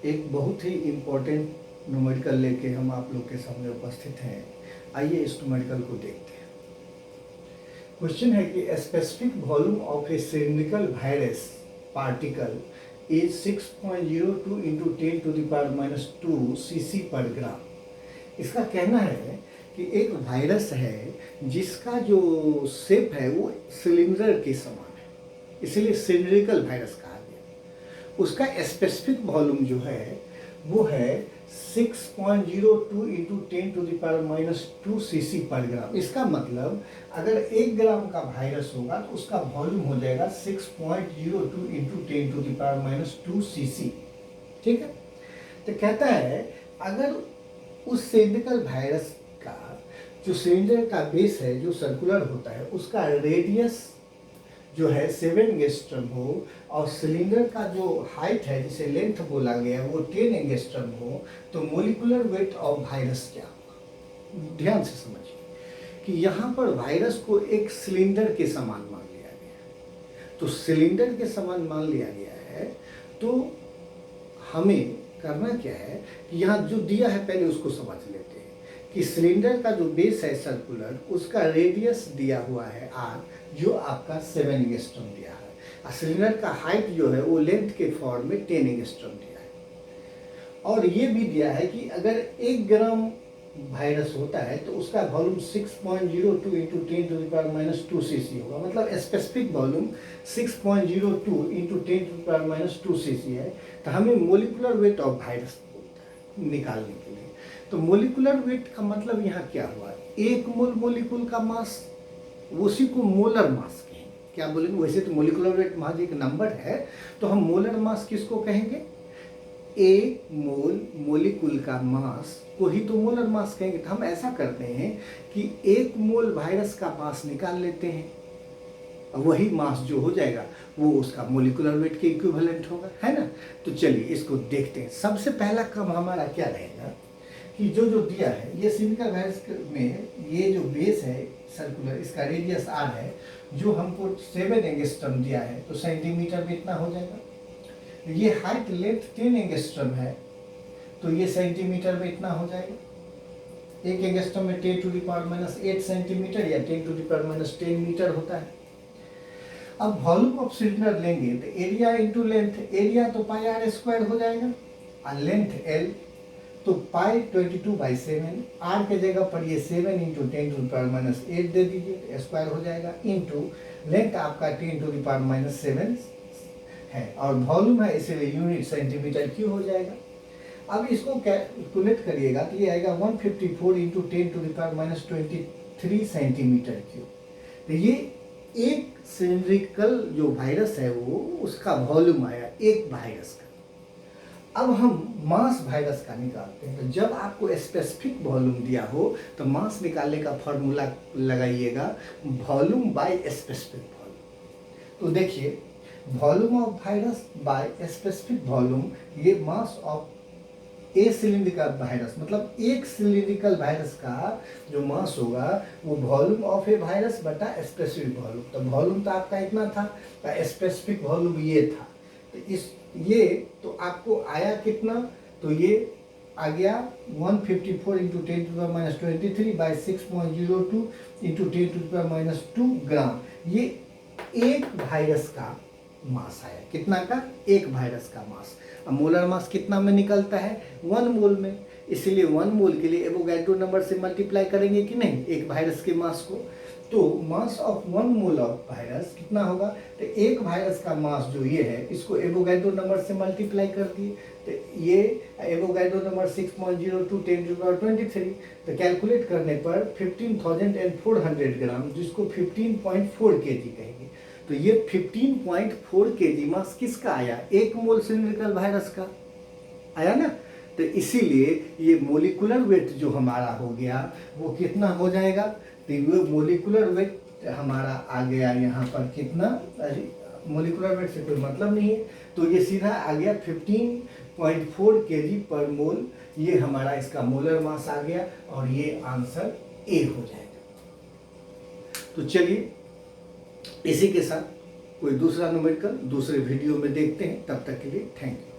एक बहुत ही important numerical लेके हम आप लोग के सामने उपस्थित हैं। आइए इस न्यूमेरिकल को देखते हैं। क्वेश्चन है कि specific volume of a cylindrical virus particle is 6.02 into 10⁻² cc पर ग्राम। इसका कहना है कि एक वायरस है जिसका जो शेप है वो सिलेंडर के समान है, इसीलिए सिलिंड्रिकल वायरस कहा गया। उसका स्पेसिफिक वॉल्यूम जो है वो है 6.02 इंटू 10⁻² cc पर ग्राम। इसका मतलब अगर 1 ग्राम का वायरस होगा तो उसका वॉल्यूम हो जाएगा 6.02 इंटू 10⁻² cc। ठीक है, तो कहता है अगर उस सिलिंड्रिकल वायरस का जो सिलेंडर का बेस है जो सर्कुलर होता है उसका रेडियस जो है 7 एंगस्ट्रम हो और सिलेंडर का जो हाइट है जिसे लेंथ बोला गया वो 10 एंगस्ट्रम हो, तो मोलिकुलर वेट ऑफ वायरस क्या होगा। ध्यान से समझिए कि यहाँ पर वायरस को एक सिलेंडर के समान मान लिया गया है। तो सिलेंडर के समान मान लिया गया है तो हमें करना क्या है कि यहाँ जो दिया है पहले उसको समझ लेते हैं कि सिलेंडर का जो बेस है सर्कुलर उसका रेडियस दिया हुआ है r, जो आपका 7 एंगस्ट्रम दिया है, और सिलेंडर का हाइट जो है वो लेंथ के फॉर्म में 10 एंगस्ट्रम दिया है। और ये भी दिया है कि अगर 1 ग्राम वायरस होता है तो उसका वॉल्यूम 6.02 इंटू 10⁻² cc होगा। मतलब स्पेसिफिक वॉल्यूम 6.02 इंटू 10⁻² cc है। तो हमें मोलिकुलर वेट ऑफ वायरस निकालने के लिए, तो मोलिकुलर वेट का मतलब यहाँ क्या हुआ, 1 मोल मोलिकुल का मास, उसी को मोलर मास कहेंगे। क्या बोलेंगे, वैसे तो मोलिकुलर वेट महज एक नंबर है, तो हम मोलर मास किसको कहेंगे, 1 मोल मोलिकुल का मास को ही तो मोलर मास कहेंगे। तो हम ऐसा करते हैं कि 1 मोल वायरस का मास निकाल लेते हैं, वही मास जो हो जाएगा वो उसका मोलिकुलर वेट के इक्विवेलेंट होगा, है ना। तो चलिए इसको देखते हैं। सबसे पहला काम हमारा क्या रहेगा कि जो दिया है ये सिलिंड्रिकल वायरस में ये जो बेस है सर्कुलर, इसका रेडियस r है, जो हमको 7 एंगस्ट्रम दिया है तो सेंटीमीटर में इतना हो जाएगा। ये हाइट लेंथ 10 एंगस्ट्रम है तो ये सेंटीमीटर में इतना हो जाएगा। 1 एंगस्ट्रम में 10⁻⁸ सेंटीमीटर या 10⁻10 मीटर होता है। अब वॉल्यूम ऑफ सिलेंडर लेंगे तो एरिया इंटू लेंथ, एरिया तो πr² हो जाएगा और लेंथ l तो π22/7, r के जगह पर ये 7 इंटू 10⁻⁸ दे दीजिए, स्क्वायर हो जाएगा, इंटू लेंथ आपका 10⁻7 है और वॉल्यूम है इसलिए यूनिट सेंटीमीटर क्यूब हो जाएगा। अब इसको कैलकुलेट करिएगा तो ये आएगा 154 इंटू 10⁻23 सेंटीमीटर क्यूब। तो ये एक सिलिंड्रिकल जो वायरस है वो उसका वॉल्यूम आया एक वायरस का। अब हम मास वायरस का निकालते हैं। तो जब आपको स्पेसिफिक वॉल्यूम दिया हो तो मास निकालने का फॉर्मूला लगाइएगा वॉल्यूम बाय स्पेसिफिक वॉल्यूम। तो देखिए volume of virus by specific volume, ये mass of a cylindrical virus, मतलब एक सिलिंड्रिकल वायरस का जो मास होगा वो वॉल्यूम ऑफ ए वायरस बटा स्पेसिफिक वॉल्यूम। तो वॉल्यूम तो आपका इतना था, स्पेसिफिक वॉल्यूम ये था। तो ये तो आपको आया कितना, तो ये आ गया 154 इंटू 10⁻23 बाई 6.02 इंटू 10⁻² ग्राम। ये एक वायरस का मास आया। कितना का, एक वायरस का मास। अब मोलर मास कितना में निकलता है, 1 मोल में, इसलिए 1 मोल के लिए एवोगाड्रो नंबर से मल्टीप्लाई करेंगे कि नहीं एक वायरस के मास को। तो mass of 1 mole of virus कितना होगा, तो एक वायरस का मास जो ये है इसको एवोगाड्रो नंबर से मल्टीप्लाई कर दिए, तो ये एवोगाड्रो नंबर 6.02 10⁻23, तो कैलकुलेट करने पर 15,400 ग्राम, जिसको 15.4 kg कहेंगे। तो ये 15.4 kg मास किसका आया, 1 मोल सिलिंड्रिकल वायरस का आया ना। तो इसीलिए ये मोलिकुलर वेट जो हमारा हो गया वो कितना हो जाएगा, तो वो मोलिकुलर वेट हमारा आ गया यहाँ पर कितना, मोलिकुलर वेट से कोई मतलब नहीं है, तो ये सीधा आ गया 15.4 kg पर मोल। ये हमारा इसका मोलर मास आ गया और ये आंसर ए हो जाएगा। तो चलिए इसी के साथ कोई दूसरा न्यूमेरिकल दूसरे वीडियो में देखते हैं। तब तक के लिए थैंक यू।